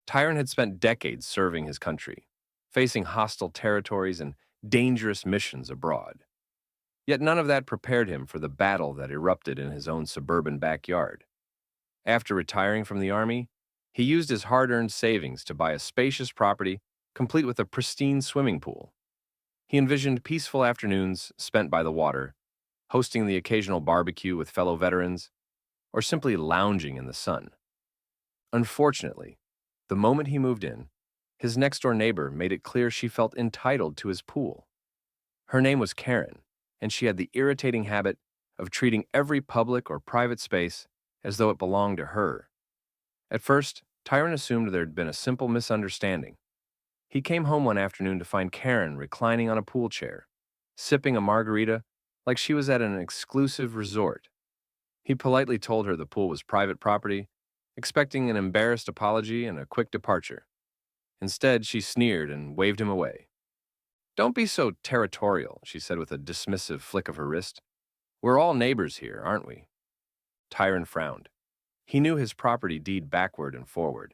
Tyron had spent decades serving his country, facing hostile territories and dangerous missions abroad. Yet none of that prepared him for the battle that erupted in his own suburban backyard. After retiring from the army, he used his hard-earned savings to buy a spacious property complete with a pristine swimming pool. He envisioned peaceful afternoons spent by the water, hosting the occasional barbecue with fellow veterans, or simply lounging in the sun. Unfortunately, the moment he moved in, his next-door neighbor made it clear she felt entitled to his pool. Her name was Karen, and she had the irritating habit of treating every public or private space as though it belonged to her. At first, Tyron assumed there had been a simple misunderstanding. He came home one afternoon to find Karen reclining on a pool chair, sipping a margarita like she was at an exclusive resort. He politely told her the pool was private property, expecting an embarrassed apology and a quick departure. Instead, she sneered and waved him away. "Don't be so territorial," she said with a dismissive flick of her wrist. "We're all neighbors here, aren't we?" Tyron frowned. He knew his property deed backward and forward,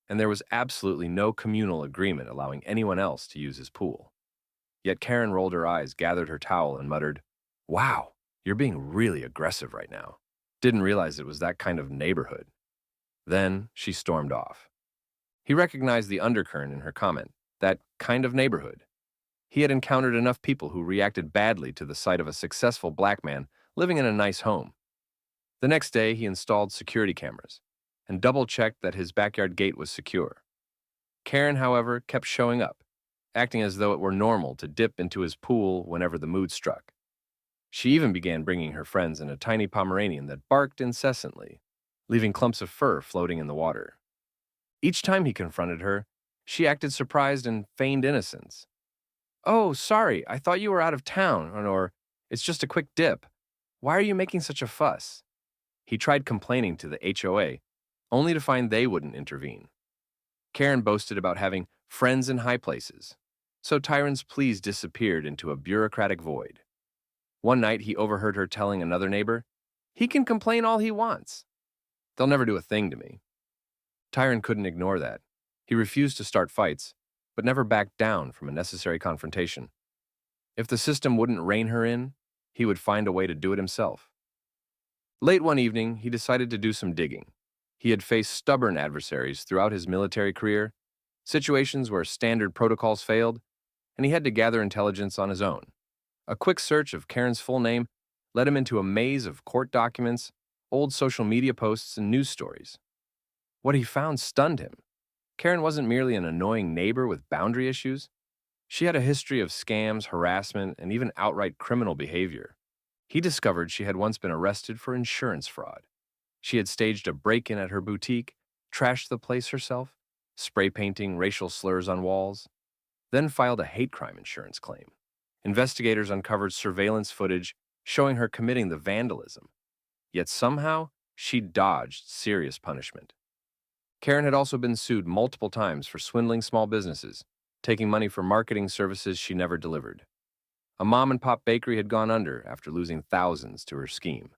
and there was absolutely no communal agreement allowing anyone else to use his pool. Yet Karen rolled her eyes, gathered her towel, and muttered, "Wow, you're being really aggressive right now. Didn't realize it was that kind of neighborhood." Then she stormed off. He recognized the undercurrent in her comment, that kind of neighborhood. He had encountered enough people who reacted badly to the sight of a successful black man living in a nice home. The next day, he installed security cameras and double-checked that his backyard gate was secure. Karen, however, kept showing up, acting as though it were normal to dip into his pool whenever the mood struck. She even began bringing her friends in a tiny Pomeranian that barked incessantly, leaving clumps of fur floating in the water. Each time he confronted her, she acted surprised and feigned innocence. "Oh, sorry, I thought you were out of town," or "It's just a quick dip. Why are you making such a fuss?" He tried complaining to the HOA, only to find they wouldn't intervene. Karen boasted about having friends in high places, so Tyron's pleas disappeared into a bureaucratic void. One night, he overheard her telling another neighbor, "He can complain all he wants. They'll never do a thing to me." Tyron couldn't ignore that. He refused to start fights, but never backed down from a necessary confrontation. If the system wouldn't rein her in, he would find a way to do it himself. Late one evening, he decided to do some digging. He had faced stubborn adversaries throughout his military career, situations where standard protocols failed, and he had to gather intelligence on his own. A quick search of Karen's full name led him into a maze of court documents, old social media posts, and news stories. What he found stunned him. Karen wasn't merely an annoying neighbor with boundary issues. She had a history of scams, harassment, and even outright criminal behavior. He discovered she had once been arrested for insurance fraud. She had staged a break-in at her boutique, trashed the place herself, spray painting racial slurs on walls, then filed a hate crime insurance claim. Investigators uncovered surveillance footage showing her committing the vandalism. Yet somehow, she dodged serious punishment. Karen had also been sued multiple times for swindling small businesses, taking money for marketing services she never delivered. A mom-and-pop bakery had gone under after losing thousands to her scheme.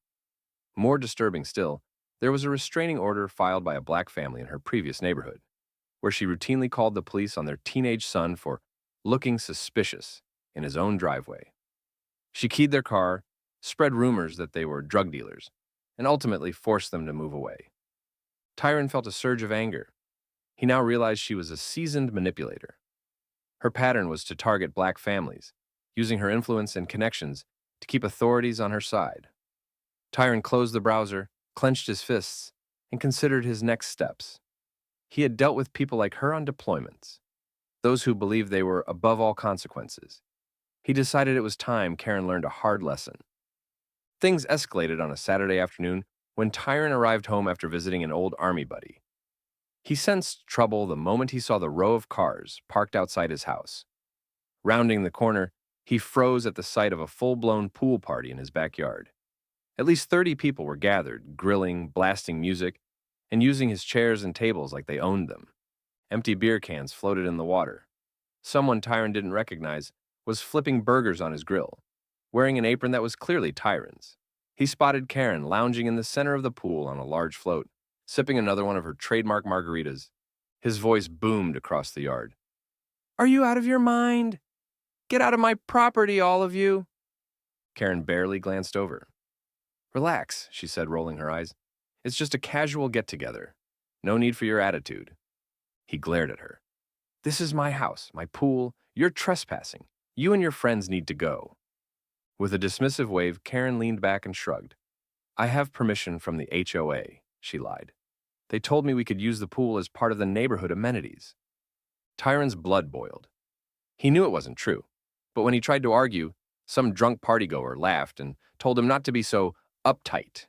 More disturbing still, there was a restraining order filed by a black family in her previous neighborhood, where she routinely called the police on their teenage son for looking suspicious in his own driveway. She keyed their car, spread rumors that they were drug dealers, and ultimately forced them to move away. Tyron felt a surge of anger. He now realized she was a seasoned manipulator. Her pattern was to target black families, using her influence and connections to keep authorities on her side. Tyron closed the browser, clenched his fists, and considered his next steps. He had dealt with people like her on deployments, those who believed they were above all consequences. He decided it was time Karen learned a hard lesson. Things escalated on a Saturday afternoon when Tyron arrived home after visiting an old army buddy. He sensed trouble the moment he saw the row of cars parked outside his house. Rounding the corner, he froze at the sight of a full-blown pool party in his backyard. At least 30 people were gathered, grilling, blasting music, and using his chairs and tables like they owned them. Empty beer cans floated in the water. Someone Tyron didn't recognize was flipping burgers on his grill, wearing an apron that was clearly Tyron's. He spotted Karen lounging in the center of the pool on a large float, sipping another one of her trademark margaritas. His voice boomed across the yard. Are you out of your mind? Get out of my property, all of you. Karen barely glanced over. Relax, she said, rolling her eyes. It's just a casual get-together. No need for your attitude. He glared at her. This is my house, my pool. You're trespassing. You and your friends need to go. With a dismissive wave, Karen leaned back and shrugged. I have permission from the HOA, she lied. They told me we could use the pool as part of the neighborhood amenities. Tyron's blood boiled. He knew it wasn't true, but when he tried to argue, some drunk partygoer laughed and told him not to be so uptight.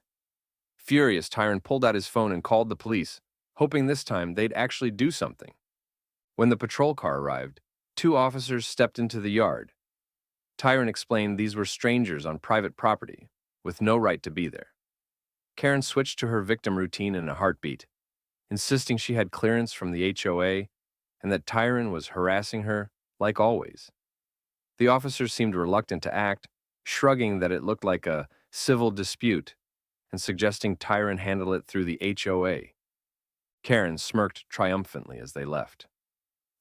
Furious, Tyron pulled out his phone and called the police, hoping this time they'd actually do something. When the patrol car arrived, 2 officers stepped into the yard. Tyron explained these were strangers on private property, with no right to be there. Karen switched to her victim routine in a heartbeat, insisting she had clearance from the HOA and that Tyron was harassing her like always. The officers seemed reluctant to act, shrugging that it looked like a civil dispute and suggesting Tyron handle it through the HOA. Karen smirked triumphantly as they left.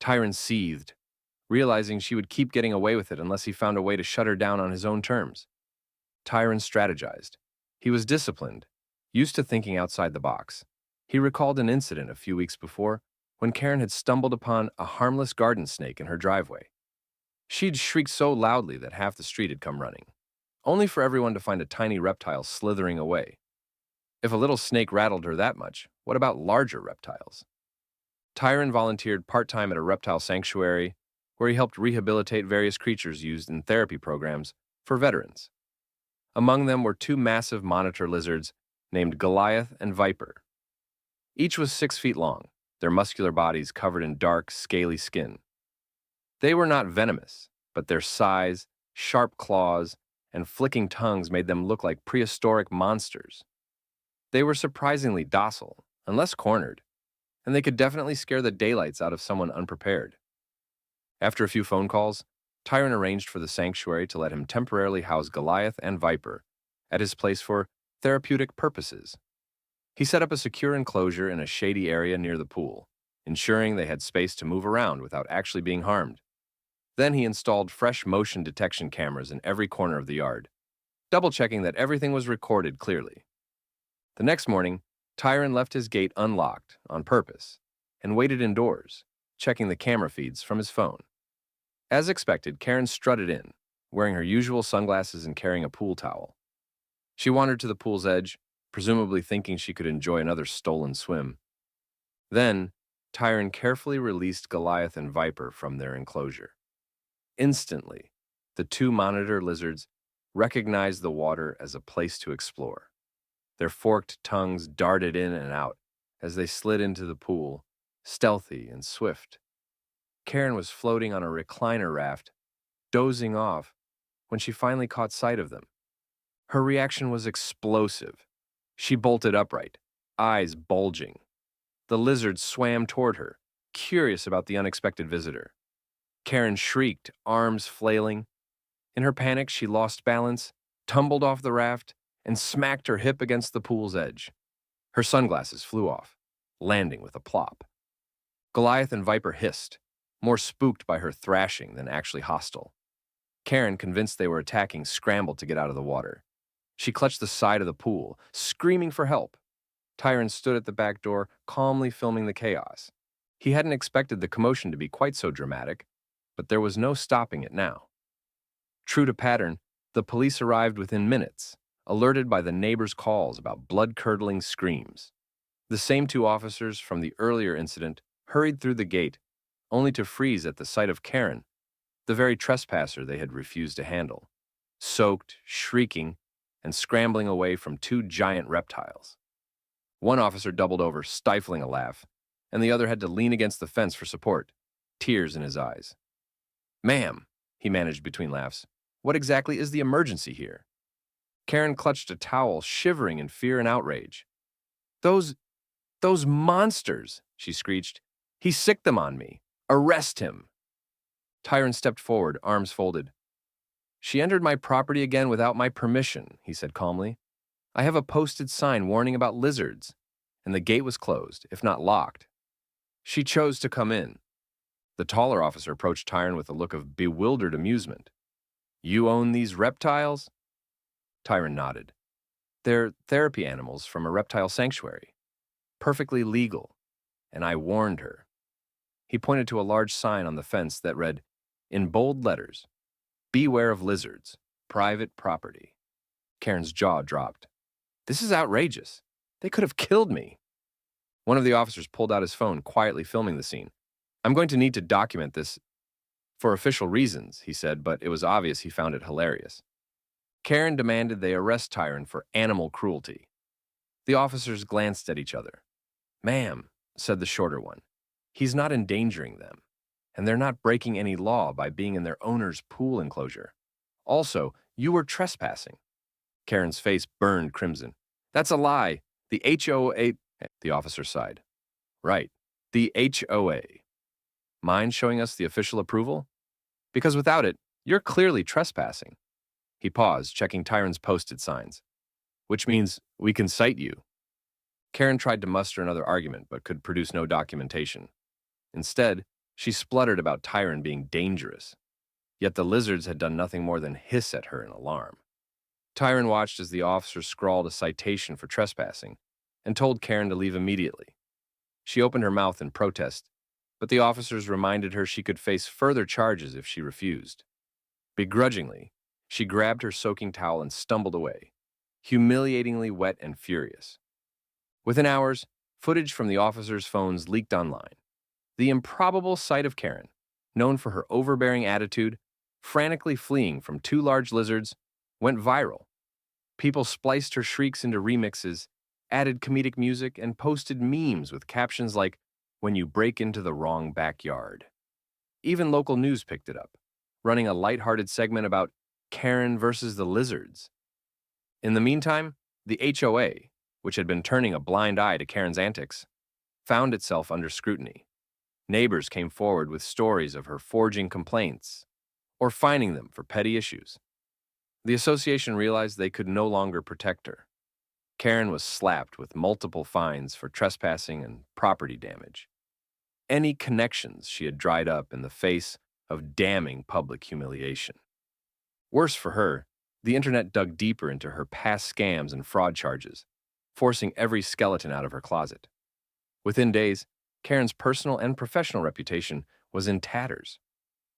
Tyron seethed, realizing she would keep getting away with it unless he found a way to shut her down on his own terms. Tyron strategized. He was disciplined, used to thinking outside the box. He recalled an incident a few weeks before when Karen had stumbled upon a harmless garden snake in her driveway. She'd shrieked so loudly that half the street had come running, only for everyone to find a tiny reptile slithering away. If a little snake rattled her that much, what about larger reptiles? Tyron volunteered part-time at a reptile sanctuary where he helped rehabilitate various creatures used in therapy programs for veterans. Among them were 2 massive monitor lizards named Goliath and Viper. Each was 6 feet long, their muscular bodies covered in dark, scaly skin. They were not venomous, but their size, sharp claws, and flicking tongues made them look like prehistoric monsters. They were surprisingly docile, unless cornered, and they could definitely scare the daylights out of someone unprepared. After a few phone calls, Tyron arranged for the sanctuary to let him temporarily house Goliath and Viper at his place for therapeutic purposes. He set up a secure enclosure in a shady area near the pool, ensuring they had space to move around without actually being harmed. Then he installed fresh motion detection cameras in every corner of the yard, double-checking that everything was recorded clearly. The next morning, Tyron left his gate unlocked on purpose and waited indoors, checking the camera feeds from his phone. As expected, Karen strutted in, wearing her usual sunglasses and carrying a pool towel. She wandered to the pool's edge, presumably thinking she could enjoy another stolen swim. Then, Tyron carefully released Goliath and Viper from their enclosure. Instantly, the 2 monitor lizards recognized the water as a place to explore. Their forked tongues darted in and out as they slid into the pool, stealthy and swift. Karen was floating on a recliner raft, dozing off, when she finally caught sight of them. Her reaction was explosive. She bolted upright, eyes bulging. The lizard swam toward her, curious about the unexpected visitor. Karen shrieked, arms flailing. In her panic, she lost balance, tumbled off the raft, and smacked her hip against the pool's edge. Her sunglasses flew off, landing with a plop. Goliath and Viper hissed, more spooked by her thrashing than actually hostile. Karen, convinced they were attacking, scrambled to get out of the water. She clutched the side of the pool, screaming for help. Tyron stood at the back door, calmly filming the chaos. He hadn't expected the commotion to be quite so dramatic, but there was no stopping it now. True to pattern, the police arrived within minutes, alerted by the neighbors' calls about blood-curdling screams. The same 2 officers from the earlier incident hurried through the gate, only to freeze at the sight of Karen, the very trespasser they had refused to handle, soaked, shrieking, and scrambling away from 2 giant reptiles. One officer doubled over, stifling a laugh, and the other had to lean against the fence for support, tears in his eyes. "Ma'am," he managed between laughs, "what exactly is the emergency here?" Karen clutched a towel, shivering in fear and outrage. Those monsters," she screeched. "He sicked them on me. Arrest him." Tyron stepped forward, arms folded. "She entered my property again without my permission," he said calmly. "I have a posted sign warning about lizards, and the gate was closed, if not locked." She chose to come in. The taller officer approached Tyron with a look of bewildered amusement. You own these reptiles? Tyron nodded. They're therapy animals from a reptile sanctuary. Perfectly legal. And I warned her. He pointed to a large sign on the fence that read, in bold letters, Beware of lizards. Private property. Karen's jaw dropped. This is outrageous. They could have killed me. One of the officers pulled out his phone, quietly filming the scene. I'm going to need to document this for official reasons, he said, but it was obvious he found it hilarious. Karen demanded they arrest Tyron for animal cruelty. The officers glanced at each other. Ma'am, said the shorter one, he's not endangering them, and they're not breaking any law by being in their owner's pool enclosure. Also, you were trespassing. Karen's face burned crimson. That's a lie. The HOA, the officer sighed. Right, the HOA. Mind showing us the official approval? Because without it, you're clearly trespassing. He paused, checking Tyron's posted signs. Which means we can cite you. Karen tried to muster another argument, but could produce no documentation. Instead, she spluttered about Tyron being dangerous. Yet the lizards had done nothing more than hiss at her in alarm. Tyron watched as the officer scrawled a citation for trespassing and told Karen to leave immediately. She opened her mouth in protest, but the officers reminded her she could face further charges if she refused. Begrudgingly, she grabbed her soaking towel and stumbled away, humiliatingly wet and furious. Within hours, footage from the officers' phones leaked online. The improbable sight of Karen, known for her overbearing attitude, frantically fleeing from two large lizards, went viral. People spliced her shrieks into remixes, added comedic music, and posted memes with captions like, when you break into the wrong backyard. Even local news picked it up, running a lighthearted segment about Karen versus the lizards. In the meantime, the HOA, which had been turning a blind eye to Karen's antics, found itself under scrutiny. Neighbors came forward with stories of her forging complaints or fining them for petty issues. The association realized they could no longer protect her. Karen was slapped with multiple fines for trespassing and property damage. Any connections she had dried up in the face of damning public humiliation. Worse for her, the internet dug deeper into her past scams and fraud charges, forcing every skeleton out of her closet. Within days, Karen's personal and professional reputation was in tatters.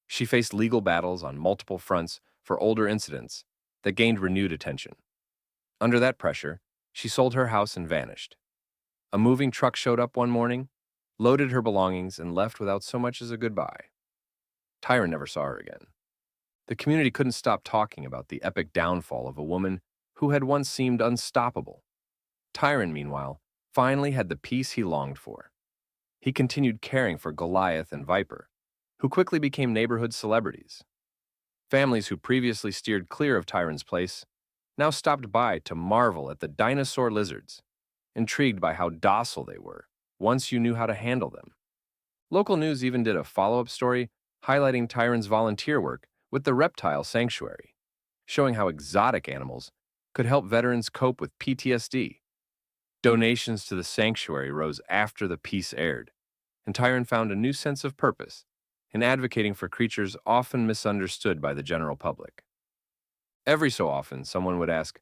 She faced legal battles on multiple fronts for older incidents that gained renewed attention. Under that pressure, she sold her house and vanished. A moving truck showed up one morning, loaded her belongings, and left without so much as a goodbye. Tyron never saw her again. The community couldn't stop talking about the epic downfall of a woman who had once seemed unstoppable. Tyron, meanwhile, finally had the peace he longed for. He continued caring for Goliath and Viper, who quickly became neighborhood celebrities. Families who previously steered clear of Tyron's place now stopped by to marvel at the dinosaur lizards, intrigued by how docile they were once you knew how to handle them. Local news even did a follow-up story highlighting Tyron's volunteer work with the reptile sanctuary, showing how exotic animals could help veterans cope with PTSD. Donations to the sanctuary rose after the piece aired, and Tyron found a new sense of purpose in advocating for creatures often misunderstood by the general public. Every so often, someone would ask,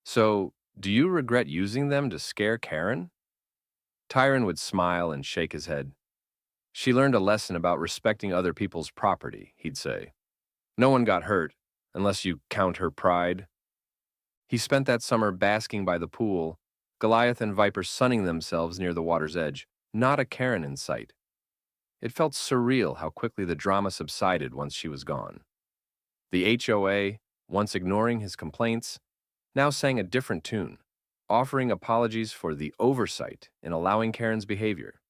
"So, do you regret using them to scare Karen?" Tyron would smile and shake his head. "She learned a lesson about respecting other people's property," he'd say. "No one got hurt, unless you count her pride." He spent that summer basking by the pool, Goliath and Viper sunning themselves near the water's edge, not a Karen in sight. It felt surreal how quickly the drama subsided once she was gone. The HOA, once ignoring his complaints, now sang a different tune, offering apologies for the oversight in allowing Karen's behavior.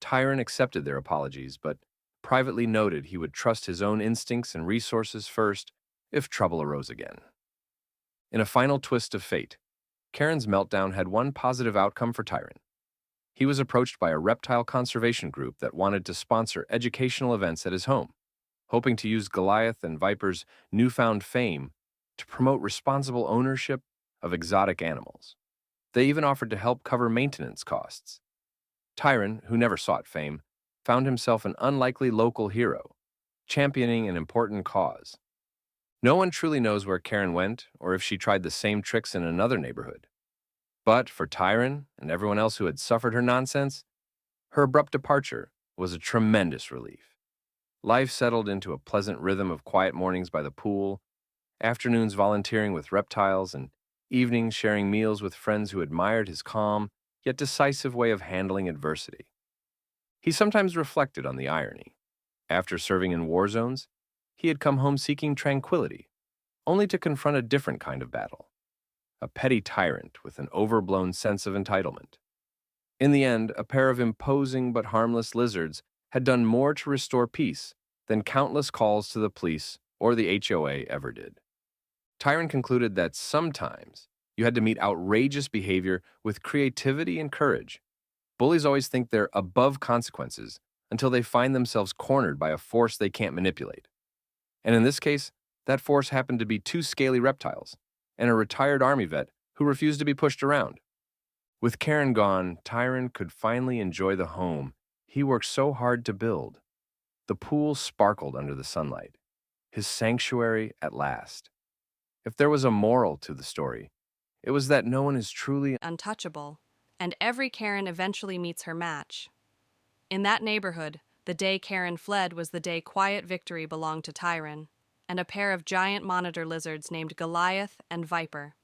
Tyron accepted their apologies, but privately noted he would trust his own instincts and resources first if trouble arose again. In a final twist of fate, Karen's meltdown had one positive outcome for Tyron. He was approached by a reptile conservation group that wanted to sponsor educational events at his home, hoping to use Goliath and Viper's newfound fame to promote responsible ownership of exotic animals. They even offered to help cover maintenance costs. Tyron, who never sought fame, found himself an unlikely local hero, championing an important cause. No one truly knows where Karen went or if she tried the same tricks in another neighborhood. But for Tyron and everyone else who had suffered her nonsense, her abrupt departure was a tremendous relief. Life settled into a pleasant rhythm of quiet mornings by the pool, afternoons volunteering with reptiles, and evenings sharing meals with friends who admired his calm, yet decisive way of handling adversity. He sometimes reflected on the irony. After serving in war zones, he had come home seeking tranquility, only to confront a different kind of battle, a petty tyrant with an overblown sense of entitlement. In the end, a pair of imposing but harmless lizards had done more to restore peace than countless calls to the police or the HOA ever did. Tyron concluded that sometimes you had to meet outrageous behavior with creativity and courage. Bullies always think they're above consequences until they find themselves cornered by a force they can't manipulate. And in this case, that force happened to be two scaly reptiles and a retired army vet who refused to be pushed around. With Karen gone, Tyron could finally enjoy the home he worked so hard to build. The pool sparkled under the sunlight, his sanctuary at last. If there was a moral to the story, it was that no one is truly untouchable, and every Karen eventually meets her match. In that neighborhood, the day Karen fled was the day quiet victory belonged to Tyron, and a pair of giant monitor lizards named Goliath and Viper